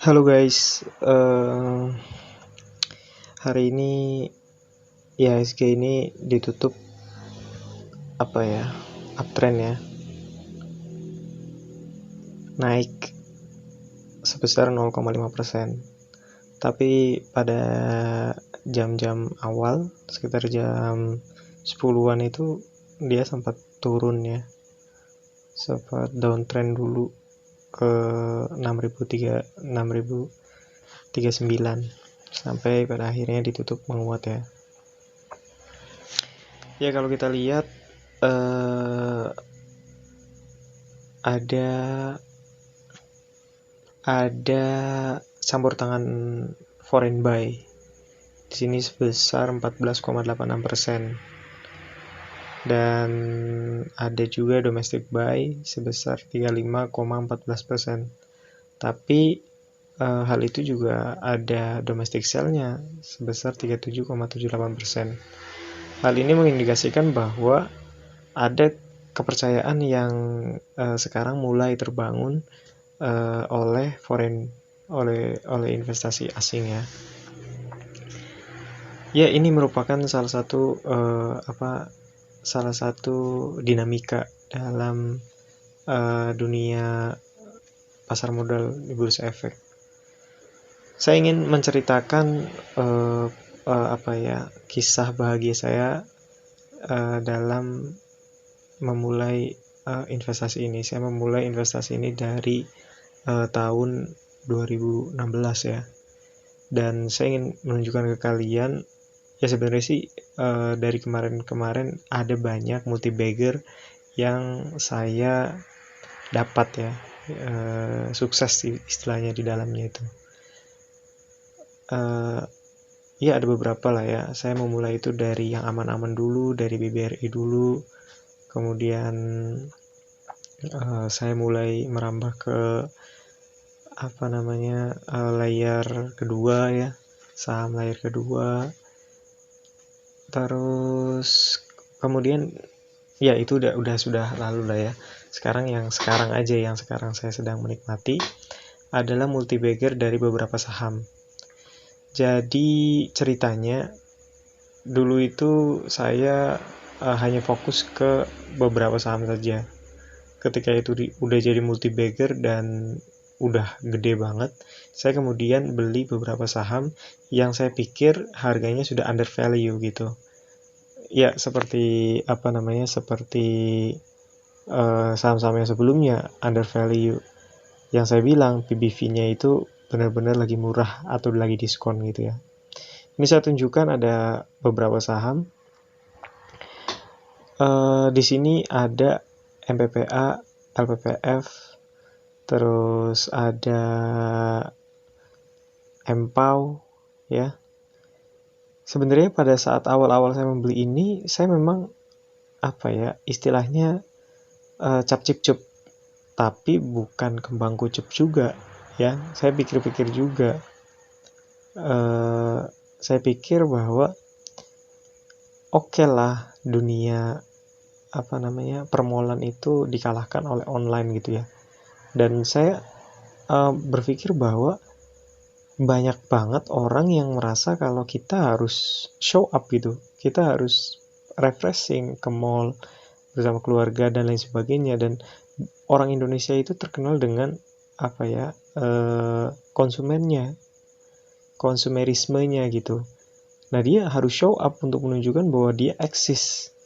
Halo guys, hari ini IHSG ini ditutup uptrend ya, naik sebesar 0,5%. Tapi pada jam-jam awal, sekitar jam 10-an itu dia sempat turun ya, sempat downtrend dulu ke 6.039 sampai pada akhirnya ditutup menguat ya. Ya kalau kita lihat ada campur tangan foreign buy di sini sebesar 14,86%, dan ada juga domestic buy sebesar 35,14%. Tapi hal itu juga ada domestic sell-nya sebesar 37,78%. Hal ini mengindikasikan bahwa ada kepercayaan yang sekarang mulai terbangun oleh investasi asing ya. Ya, ini merupakan salah satu dinamika dalam dunia pasar modal di bursa efek. Saya ingin menceritakan kisah bahagia saya dalam memulai investasi ini. Saya memulai investasi ini dari tahun 2016 ya. Dan saya ingin menunjukkan ke kalian, ya sebenarnya sih dari kemarin ada banyak multi bagger yang saya dapat ya, sukses istilahnya di dalamnya itu. Ya ada beberapa lah ya. Saya memulai itu dari yang aman-aman dulu, dari BBRI dulu. Kemudian saya mulai merambah ke layer kedua ya, saham layer kedua. Terus kemudian ya itu sudah lalu lah ya. Sekarang saya sedang menikmati adalah multi bagger dari beberapa saham. Jadi ceritanya dulu itu saya hanya fokus ke beberapa saham saja. Ketika itu udah jadi multi bagger dan udah gede banget, saya kemudian beli beberapa saham yang saya pikir harganya sudah under value gitu. Ya seperti saham-saham yang sebelumnya under value, yang saya bilang PBV-nya itu benar-benar lagi murah atau lagi diskon gitu ya. Ini saya tunjukkan ada beberapa saham. Di sini ada MPPA, LPPF, terus ada MPAU ya. Sebenarnya pada saat awal-awal saya membeli ini, saya memang istilahnya cap cip cup, tapi bukan kembang kucup juga ya. Saya pikir-pikir juga, saya pikir bahwa oke lah, dunia permohonan itu dikalahkan oleh online gitu ya. Dan saya berpikir bahwa banyak banget orang yang merasa kalau kita harus show up gitu, kita harus refreshing ke mall bersama keluarga dan lain sebagainya. Dan orang Indonesia itu terkenal dengan konsumerismenya gitu. Nah, dia harus show up untuk menunjukkan bahwa dia eksis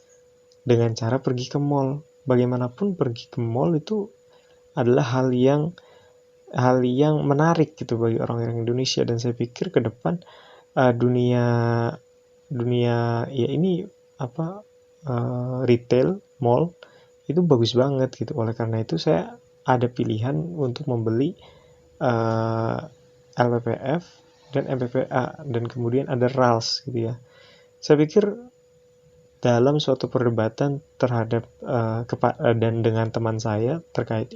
dengan cara pergi ke mall. Bagaimanapun pergi ke mall itu adalah hal yang menarik gitu bagi orang-orang Indonesia. Dan saya pikir ke depan dunia ya ini retail mall itu bagus banget gitu. Oleh karena itu saya ada pilihan untuk membeli LPPF dan MPPA, dan kemudian ada RALS gitu ya. Saya pikir dalam suatu perdebatan terhadap dan dengan teman saya terkait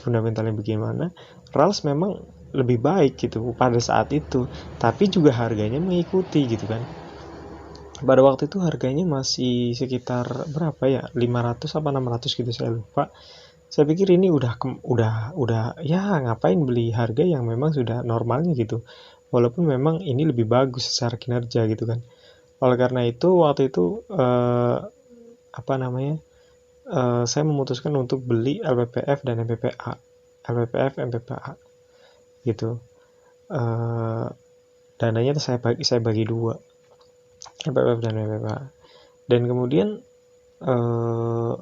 fundamentalnya bagaimana, RALS memang lebih baik gitu pada saat itu, tapi juga harganya mengikuti gitu kan. Pada waktu itu harganya masih sekitar berapa ya, 500 apa 600 gitu, saya lupa. Saya pikir ini udah ya ngapain beli harga yang memang sudah normalnya gitu. Walaupun memang ini lebih bagus secara kinerja gitu kan. Oleh karena itu waktu itu apa namanya? Saya memutuskan untuk beli LPPF dan MPPA. LPPF, MPPA gitu. Dananya saya bagi dua, MPPF dan MPPA. Dan kemudian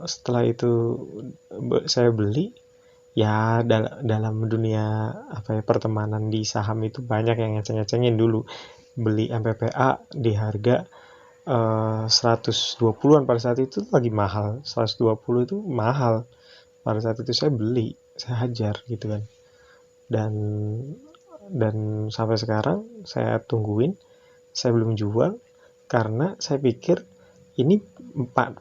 setelah itu saya beli, ya dalam dunia apa ya, pertemanan di saham itu banyak yang ngeceng-ngecengin dulu beli MPPA di harga 120-an pada saat itu lagi mahal. 120 itu mahal pada saat itu. Saya beli, saya hajar gitu kan. Dan sampai sekarang saya tungguin, saya belum jual karena saya pikir ini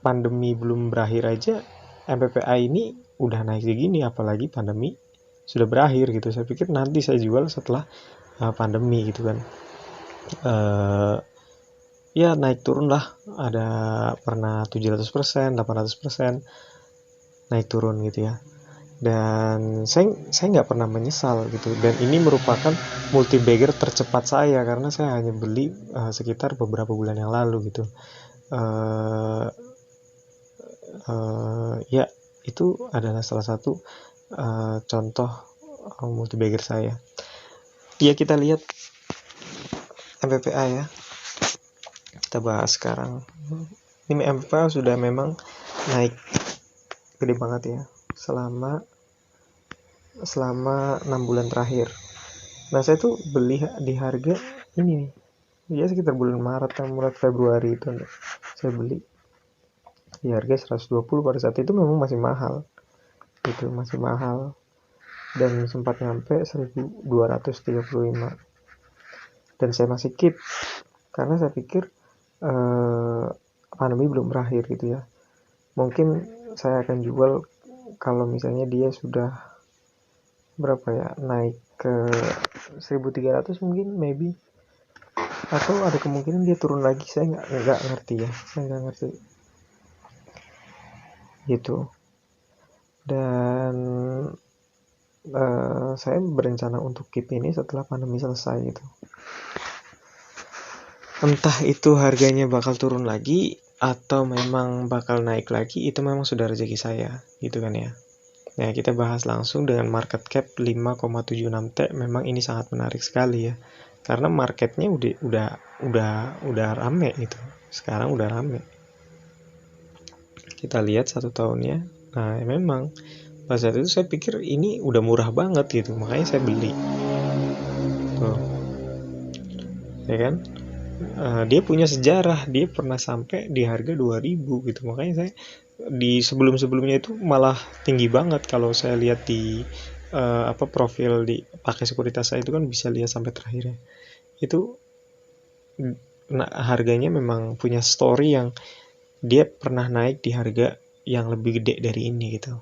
pandemi belum berakhir aja MPPA ini udah naik segini, apalagi pandemi sudah berakhir gitu. Saya pikir nanti saya jual setelah pandemi gitu kan. Ya naik turun lah, ada pernah 700%, 800% naik turun gitu ya. Dan saya nggak pernah menyesal gitu. Dan ini merupakan multi bagger tercepat saya karena saya hanya beli sekitar beberapa bulan yang lalu gitu. Ya itu adalah salah satu contoh multi bagger saya. Ya kita lihat MPPA ya. Kita bahas sekarang. Ini MPPA sudah memang naik gede banget ya selama 6 bulan terakhir. Nah saya tuh beli di harga ini nih, ya sekitar bulan Maret Februari itu saya beli di harga 120. Pada saat itu memang masih mahal gitu, masih mahal, dan sempat nyampe 1235, dan saya masih keep karena saya pikir pandemi belum berakhir gitu ya. Mungkin saya akan jual kalau misalnya dia sudah berapa ya, naik ke 1300 mungkin, maybe, atau ada kemungkinan dia turun lagi. Saya nggak ngerti ya, saya nggak ngerti gitu. Dan saya berencana untuk keep ini setelah pandemi selesai gitu. Entah itu harganya bakal turun lagi atau memang bakal naik lagi, itu memang sudah rezeki saya gitu kan ya. Nah kita bahas langsung dengan market cap 5,76T. Memang ini sangat menarik sekali ya, karena marketnya udah rame gitu. Sekarang udah rame. Kita lihat 1 tahunnya. Nah memang pada saat itu saya pikir ini udah murah banget gitu, makanya saya beli tuh ya kan. Dia punya sejarah, dia pernah sampai di harga 2000 gitu, makanya saya di sebelumnya itu malah tinggi banget. Kalau saya lihat di profil di pakai sekuritas saya itu kan bisa lihat sampai terakhirnya itu. Nah, harganya memang punya story yang dia pernah naik di harga yang lebih gede dari ini gitu.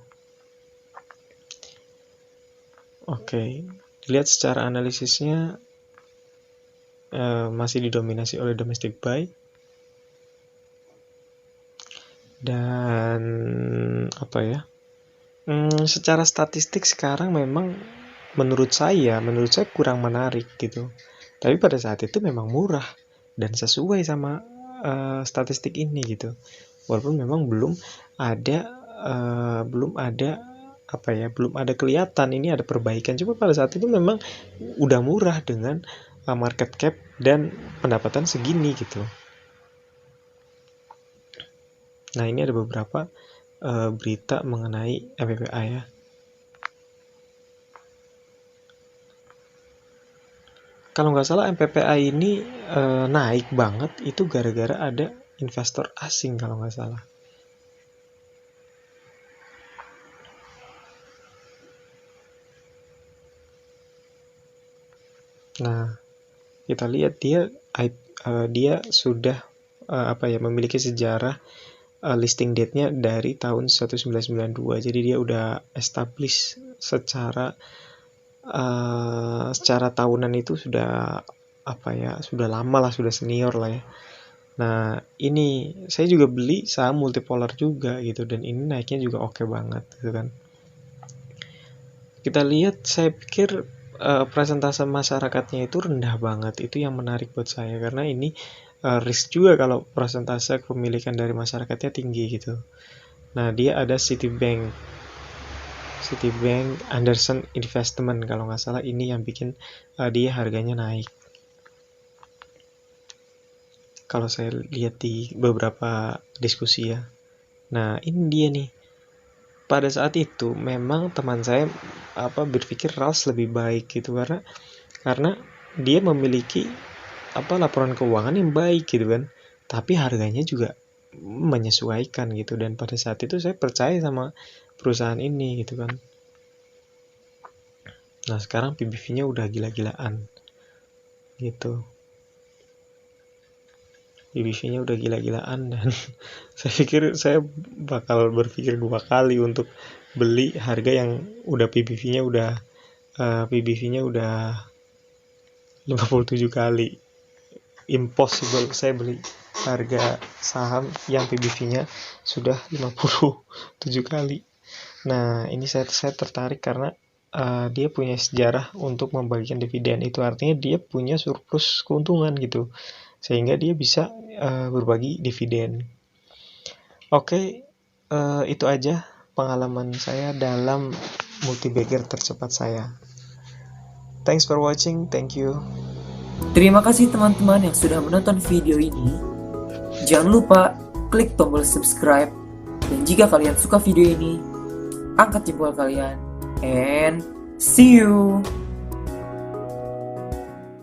Oke, dilihat secara analisisnya masih didominasi oleh domestic buy, dan apa ya, secara statistik sekarang memang menurut saya kurang menarik gitu. Tapi pada saat itu memang murah dan sesuai sama statistik ini gitu. Walaupun memang belum ada belum ada kelihatan ini ada perbaikan. Cuma pada saat itu memang udah murah dengan market cap dan pendapatan segini gitu. Nah ini ada beberapa berita mengenai MPPA ya. Kalau nggak salah MPPA ini naik banget itu gara-gara ada investor asing kalau nggak salah. Nah kita lihat dia sudah memiliki sejarah listing date-nya dari tahun 1992. Jadi dia udah establish secara tahunan itu sudah sudah lama lah, sudah senior lah ya. Nah ini saya juga beli saham multipolar juga gitu, dan ini naiknya juga oke banget gitu kan. kita lihat, saya pikir presentase masyarakatnya itu rendah banget. Itu yang menarik buat saya, karena ini risk juga kalau presentase kepemilikan dari masyarakatnya tinggi gitu. Nah, dia ada Citibank Anderson Investment kalau nggak salah, ini yang bikin dia harganya naik. Kalau saya lihat di beberapa diskusi ya. Nah, ini dia nih. Pada saat itu memang teman saya berpikir RALS lebih baik gitu, karena dia memiliki laporan keuangan yang baik gitu kan, tapi harganya juga menyesuaikan gitu. Dan pada saat itu saya percaya sama perusahaan ini gitu kan. Nah, sekarang PBV-nya udah gila-gilaan gitu. PBV-nya udah gila-gilaan, dan saya pikir saya bakal berpikir 2 kali untuk beli harga yang udah PBV-nya udah 57 kali. Impossible saya beli harga saham yang PBV-nya sudah 57 kali. Nah, ini saya tertarik karena dia punya sejarah untuk membagikan dividen. Itu artinya dia punya surplus keuntungan gitu, sehingga dia bisa berbagi dividen. Oke, itu aja pengalaman saya dalam multibagger tercepat saya. Thanks for watching, thank you. Terima kasih teman-teman yang sudah menonton video ini. Jangan lupa klik tombol subscribe, dan jika kalian suka video ini, angkat jempol kalian, and see you.